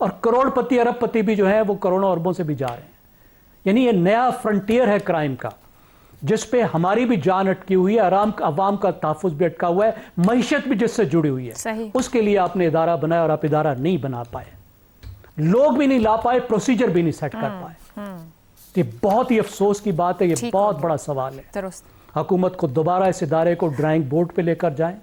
اور کروڑپتی اربپتی بھی جو ہیں وہ کروڑوں اربوں سے بھی جا رہے ہیں. یعنی یہ نیا فرنٹیئر ہے کرائم کا, جس پہ ہماری بھی جان اٹکی ہوئی ہے, عوام کا تحفظ بھی اٹکا ہوا ہے, معیشت بھی جس سے جڑی ہوئی ہے. صحیح. اس کے لیے آپ نے ادارہ بنایا اور آپ ادارہ نہیں بنا پائے, لوگ بھی نہیں لا پائے, پروسیجر بھی نہیں سیٹ کر پائے. یہ بہت ہی افسوس کی بات ہے, یہ بہت بڑا سوال ہے. درست. حکومت کو دوبارہ اس ادارے کو ڈرائنگ بورڈ پہ لے کر جائیں,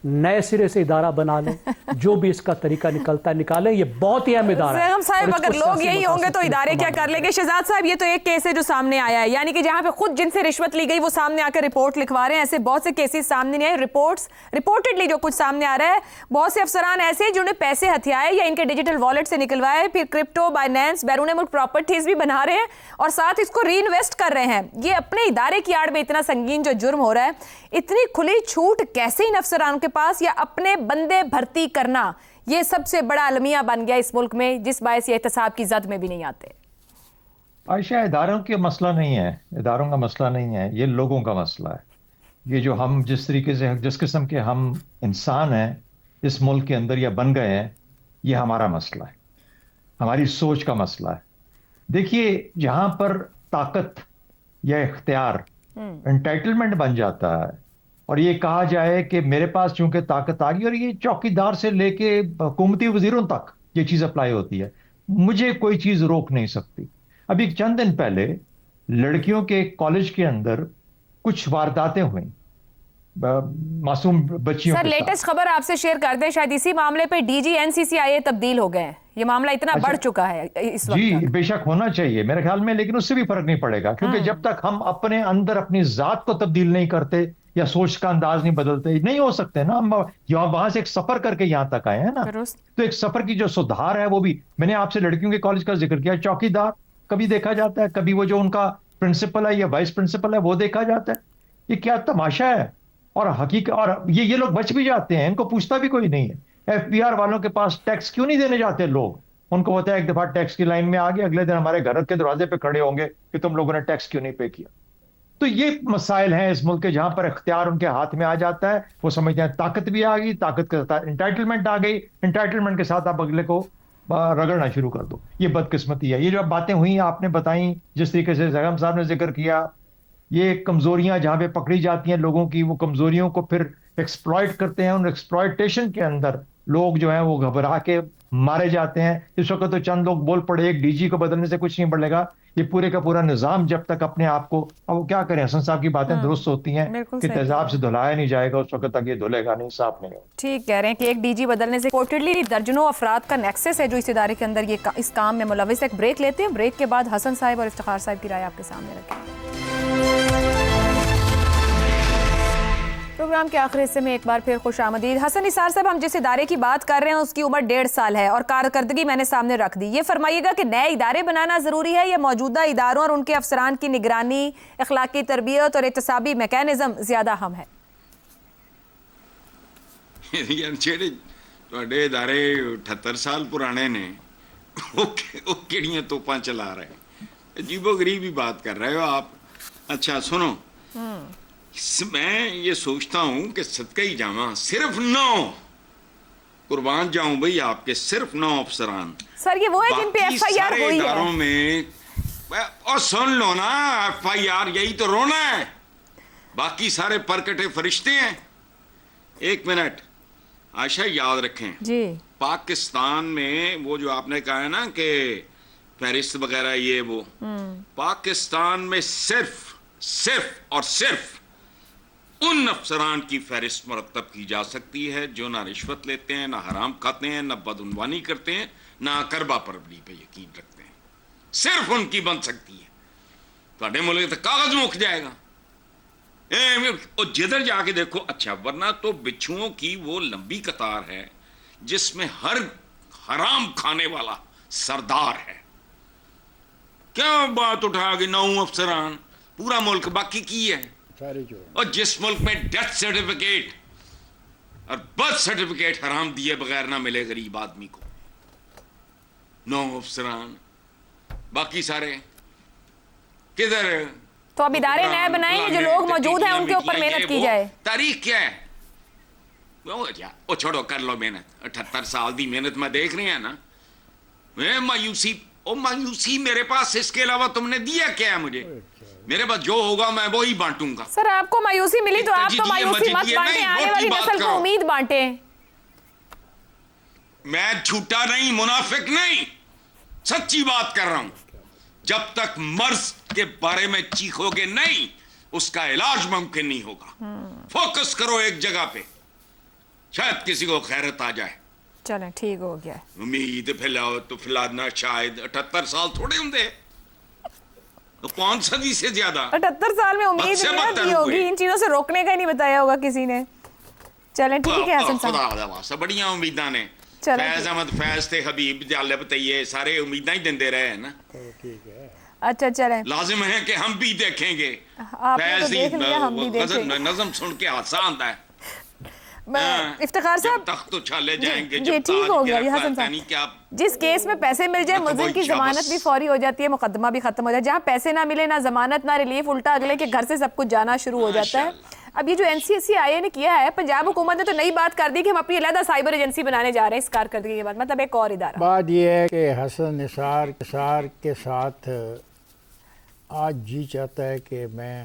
نئے سرے سے ادارہ بنا لیں, جو بھی اس کا طریقہ نکلتا ہے نکالیں. یہ بہت ہی اہم ادارہ ہے. سیغم صاحب اگر لوگ یہی ہوں گے تو ادارے کیا کر لیں گے؟ شہزاد صاحب یہ تو ایک کیس ہے جو سامنے آیا ہے, یعنی کہ جہاں پہ خود جن سے رشوت لی گئی وہ سامنے آ کر رپورٹ لکھوا رہے ہیں. ایسے بہت سے کیسز سامنے نہیں آئے, رپورٹڈلی جو کچھ سامنے آ رہا ہے, بہت سے افسران ایسے ہیں جنہوں نے پیسے ہتھیائے یا ان کے ڈیجیٹل والیٹ سے نکلوائے, پھر کرپٹو بائنینس بیرون ملک پراپرٹیز بھی بنا رہے ہیں اور ساتھ اس کو ری انویسٹ کر رہے ہیں. یہ اپنے ادارے کی آڑ میں اتنا سنگین جو جرم ہو رہا ہے, اتنی کھلی چھوٹ کیسے ان افسران کے پاس, یا اپنے بندے بھرتی کرنا یہ سب سے بڑا المیہ بن گیا اس ملک میں, جس باعث یہ احتساب کی زد میں بھی نہیں آتے. عائشہ, اداروں کے مسئلہ نہیں ہے, اداروں کا مسئلہ نہیں ہے, یہ لوگوں کا مسئلہ ہے. یہ جو ہم جس طریقے سے جس قسم کے ہم انسان ہیں اس ملک کے اندر یا بن گئے ہیں, یہ ہمارا مسئلہ ہے, ہماری سوچ کا مسئلہ ہے. دیکھیے, جہاں پر طاقت یا اختیار انٹائٹلمنٹ بن جاتا ہے اور یہ کہا جائے کہ میرے پاس چونکہ طاقت آ گئی, اور یہ چوکی دار سے لے کے حکومتی وزیروں تک یہ چیز اپلائی ہوتی ہے, مجھے کوئی چیز روک نہیں سکتی. ابھی چند دن پہلے لڑکیوں کے کالج کے اندر کچھ وارداتیں ہوئیں معصوم بچیوں سر کے ساتھ. لیٹسٹ خبر آپ سے شیئر کر دیں, شاید اسی معاملے پہ ڈی جی NCCIA تبدیل ہو گئے ہیں. یہ معاملہ اتنا بڑھ چکا ہے اس وقت. جی بے شک ہونا چاہیے میرے خیال میں, لیکن اس سے بھی فرق نہیں پڑے گا, کیونکہ جب تک ہم اپنے اندر اپنی ذات کو تبدیل نہیں کرتے یا سوچ کا انداز نہیں بدلتے, نہیں ہو سکتے نا. ہم وہاں سے ایک سفر کر کے یہاں تک آئے ہیں نا, تو ایک سفر کی جو سدھار ہے وہ بھی, میں نے آپ سے لڑکیوں کے کالج کا ذکر کیا, چوکی دار کبھی دیکھا جاتا ہے, کبھی وہ جو ان کا پرنسپل ہے یا وائس پرنسپل ہے وہ دیکھا جاتا ہے. یہ کیا تماشا ہے. اور حقیقت, اور یہ لوگ بچ بھی جاتے ہیں, ان کو پوچھتا بھی کوئی نہیں ہے. FBR والوں کے پاس ٹیکس کیوں نہیں دینے جاتے لوگ؟ ان کو ہوتا ہے ایک دفعہ ٹیکس کی لائن میں آگے, اگلے دن ہمارے گھر کے دروازے پہ کھڑے ہوں گے کہ تم لوگوں نے ٹیکس کیوں نہیں پے کیا. تو یہ مسائل ہیں اس ملک کے, جہاں پر اختیار ان کے ہاتھ میں آ جاتا ہے, وہ سمجھتے ہیں طاقت بھی آ گئی, طاقت کے ساتھ انٹائٹلمنٹ آ گئی, انٹائٹلمنٹ کے ساتھ آپ اگلے کو رگڑنا شروع کر دو. یہ بدقسمتی ہے. یہ جو باتیں ہوئیں آپ نے بتائیں, جس طریقے سے سیغم صاحب نے ذکر کیا, یہ کمزوریاں جہاں پہ پکڑی جاتی ہیں لوگوں کی, وہ کمزوریوں کو پھر ایکسپلائٹ کرتے ہیں. ان ایکسپلائٹیشن کے اندر لوگ جو ہیں وہ گھبرا کے مارے جاتے ہیں. اس وقت تو چند لوگ بول پڑے, ایک DG کو بدلنے سے کچھ نہیں بڑھے گا. یہ پورے کا پورا نظام جب تک اپنے آپ کو, اب وہ کیا کریں, حسن صاحب کی باتیں درست ہوتی ہیں کہ تیزاب سے دھلایا نہیں جائے گا, اس وقت تک یہ دھلے گا نہیں, صاف نہیں ہوگا. ٹھیک کہہ رہے ہیں کہ ایک DG بدلنے سے ریپورٹڈلی درجنوں افراد کا نیکسس ہے جو اس ادارے کے اندر یہ اس کام میں ملوث ہے. ایک بریک لیتے ہیں, بریک کے بعد حسن صاحب اور افتخار صاحب کی رائے آپ کے سامنے رکھیں. پروگرام کے آخری حصے میں ایک بار پھر خوش آمدید. حسن نثار صاحب, ہم جس ادارے کی بات کر رہے ہیں اس کی عمر 1.5 سال ہے اور کارکردگی میں نے سامنے رکھ دی. یہ فرمائیے گا کہ نئے ادارے بنانا ضروری ہے یا موجودہ اداروں اور ان کے افسران کی نگرانی, اخلاقی تربیت اور احتسابی میکینزم زیادہ اہم ہے؟ تواڈے ادارے 78 سال پرانے نے, وہ کیڑیاں توپاں چلا رہے ہیں, عجیب و غریب ہی بات کر رہے ہو آپ. اچھا سنو, میں یہ سوچتا ہوں کہ صدقہ ہی جاواں, صرف 9 قربان جاؤں بھئی آپ کے, صرف 9 افسران. سر یہ وہ ہے جن پہ FIR ہوئی ہے. اداروں میں, اور سن لو نا, FIR یہی تو رونا ہے, باقی سارے پرکٹے فرشتے ہیں. 1 منٹ عائشہ, یاد رکھیں جی, پاکستان میں وہ جو آپ نے کہا ہے نا کہ فہرست وغیرہ یہ وہ, پاکستان میں صرف اور صرف ان افسران کی فہرست مرتب کی جا سکتی ہے جو نہ رشوت لیتے ہیں, نہ حرام کھاتے ہیں, نہ بدعنوانی کرتے ہیں, نہ کربا پروری پہ یقین رکھتے ہیں. صرف ان کی بن سکتی ہے. تواڈے ملک تو کاغذ مک جائے گا. اور جدھر جا کے دیکھو, اچھا ورنہ تو بچھوؤں کی وہ لمبی قطار ہے جس میں ہر حرام کھانے والا سردار ہے. کیا بات اٹھا کے 9 افسران, پورا ملک باقی کی ہے. اور جس ملک میں ڈیتھ سرٹیفکیٹ اور برتھ سرٹیفکیٹ حرام دیے بغیر نہ ملے غریب آدمی کو, 9 افسران, باقی سارے کدھر؟ تو اب ادارے نئے بنائیں جو لوگ موجود ہیں ان کے اوپر محنت کی جائے. تاریخ کیا ہے وہ چھوڑو, کر لو محنت. 78 سال دی محنت میں دیکھ رہے ہیں نا, مایوسی مایوسی میرے پاس اس کے علاوہ تم نے دیا کیا ہے مجھے؟ میرے پاس جو ہوگا میں وہی بانٹوں گا. سر آپ کو مایوسی ملی تو آپ تو مایوسی مت بانٹیں, آنے والی نسل کو امید بانٹیں. میں جھوٹا نہیں, منافق نہیں, سچی بات کر رہا ہوں. جب تک مرض کے بارے میں چیخو گے نہیں, اس کا علاج ممکن نہیں ہوگا. فوکس کرو ایک جگہ پہ, شاید کسی کو خیرت آ جائے. چلیں ٹھیک ہو گیا. امید پھیلاؤ تو پھیلانا, شاید 78 سال تھوڑے ہوں دے, تو 5 صدی سے زیادہ. 78 سال میں امید نہیں ہوگی, ان چیزوں سے روکنے کا ہی نہیں بتایا ہوگا کسی نے. چلیں ٹھیک ہے حسن صاحب, خدا واسطہ بڑیاں امیداں نے. فیض احمد فیض تے حبیب جالب تے یہ سارے امیداں ہی دیندے رہے ہیں نا. اچھا چلیں, لازم ہے کہ ہم بھی دیکھیں گے. آپ نے تو دیکھ لیا, ہم بھی دیکھیں گے. نظم سن کے حادثہ آتا ہے. افتخار صاحب تخت اچھالے جائیں گے, جی ٹھیک ہو گیا یہ حسن صاحب. جس کیس میں پیسے مل جائے ملزم کی ضمانت بھی فوری ہو جاتی ہے, مقدمہ بھی ختم ہو جائے. جہاں پیسے نہ ملے, نہ ضمانت, نہ ریلیف, الٹا اگلے کے گھر سے سب کچھ جانا شروع ہو جاتا ہے. اب یہ جو NCSC-IA نے کیا ہے, پنجاب حکومت نے تو نئی بات کر دی کہ ہم اپنی علیحدہ سائبر ایجنسی بنانے جا رہے ہیں اس کارکردگی کے بعد, مطلب ایک اور ادارہ. بات یہ ہے کہ حسن نثار کے ساتھ آج جی چاہتا ہے کہ میں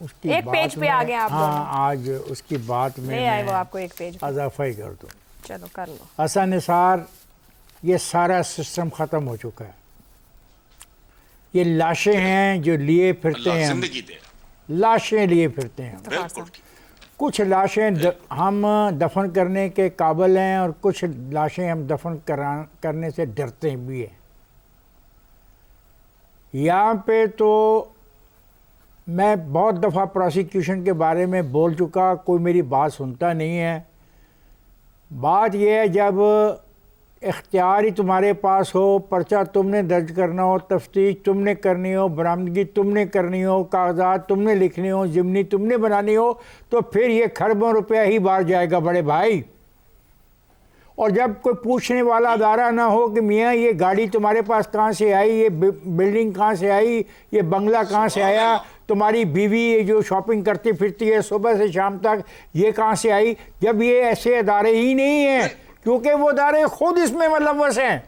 اس کی ایک پیج پہ آ گئے آپ دونوں. ہاں, آج اس کی بات میں لے آئے وہ آپ کو ایک پیج پہ. اضافہ ہی کر دوں. چلو کر لو. حسن نثار, یہ سارا سسٹم ختم ہو چکا ہے. یہ لاشیں ہیں جو لیے پھرتے ہیں, زندگی دے لاشیں لیے پھرتے ہیں. کچھ لاشیں ہم دفن کرنے کے قابل ہیں اور کچھ لاشیں ہم دفن کرنے سے ڈرتے بھی ہیں. یہاں پہ تو میں بہت دفعہ پروسیکیوشن کے بارے میں بول چکا, کوئی میری بات سنتا نہیں ہے. بات یہ ہے جب اختیار ہی تمہارے پاس ہو, پرچہ تم نے درج کرنا ہو, تفتیش تم نے کرنی ہو, برآمدگی تم نے کرنی ہو, کاغذات تم نے لکھنے ہو, ضمنی تم نے بنانی ہو, تو پھر یہ کھربوں روپیہ ہی باہر جائے گا بڑے بھائی. اور جب کوئی پوچھنے والا ادارہ نہ ہو کہ میاں یہ گاڑی تمہارے پاس کہاں سے آئی, یہ بلڈنگ کہاں سے آئی, یہ بنگلہ کہاں سے آیا, تمہاری بیوی یہ جو شاپنگ کرتی پھرتی ہے صبح سے شام تک یہ کہاں سے آئی, جب یہ ایسے ادارے ہی نہیں ہیں, کیونکہ وہ ادارے خود اس میں ملوث ہیں,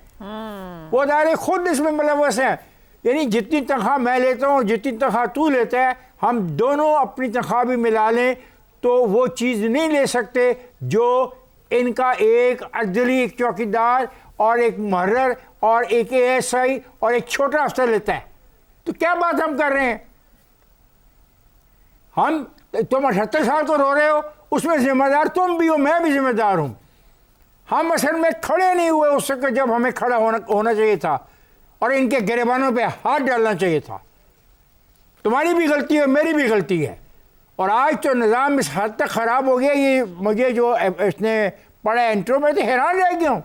وہ ادارے خود اس میں ملوث ہیں. یعنی جتنی تنخواہ میں لیتا ہوں, جتنی تنخواہ تو لیتا ہے, ہم دونوں اپنی تنخواہ بھی ملا لیں تو وہ چیز نہیں لے سکتے جو ان کا ایک عدلی, ایک چوکیدار اور ایک محرر اور ایک ASI اور ایک چھوٹا افسر لیتا ہے. تو کیا بات ہم کر رہے ہیں؟ تم 78 سال کو رو رہے ہو, اس میں ذمہ دار تم بھی ہو, میں بھی ذمہ دار ہوں. ہم اصل میں کھڑے نہیں ہوئے اس وقت جب ہمیں کھڑا ہونا چاہیے تھا اور ان کے گریبانوں پہ ہاتھ ڈالنا چاہیے تھا. تمہاری بھی غلطی ہے, میری بھی غلطی ہے. اور آج تو نظام اس حد تک خراب ہو گیا, یہ مجھے جو اس نے پڑھا انٹرو میں تو حیران رہ گیا ہوں.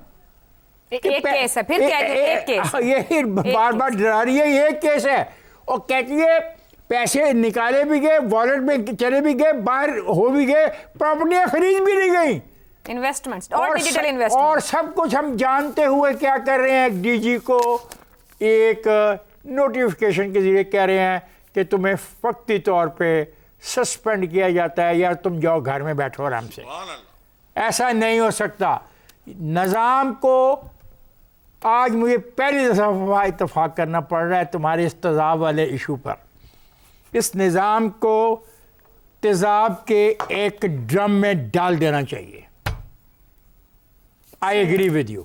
ایک کیس ہے, پھر ایک کیس, یہ بار بار ڈرا رہی ہے, یہ ایک کیس ہے. اور کہتی ہے پیسے نکالے بھی گئے, والیٹ میں چلے بھی گئے, باہر ہو بھی گئے, پراپرٹیاں خرید بھی نہیں گئیں, انویسٹمنٹس اور ڈیجیٹل انویسٹمنٹ, اور سب کچھ ہم جانتے ہوئے کیا کر رہے ہیں, DG کو ایک نوٹیفیکیشن کے ذریعے کہہ رہے ہیں کہ تمہیں وقتی طور پہ سسپینڈ کیا جاتا ہے, یا تم جاؤ گھر میں بیٹھو آرام سے. ایسا نہیں ہو سکتا. نظام کو آج مجھے پہلی دفعہ اتفاق کرنا پڑ رہا ہے تمہارے اس تیزاب والے ایشو پر. اس نظام کو تیزاب کے ایک ڈرم میں ڈال دینا چاہیے. I agree with you.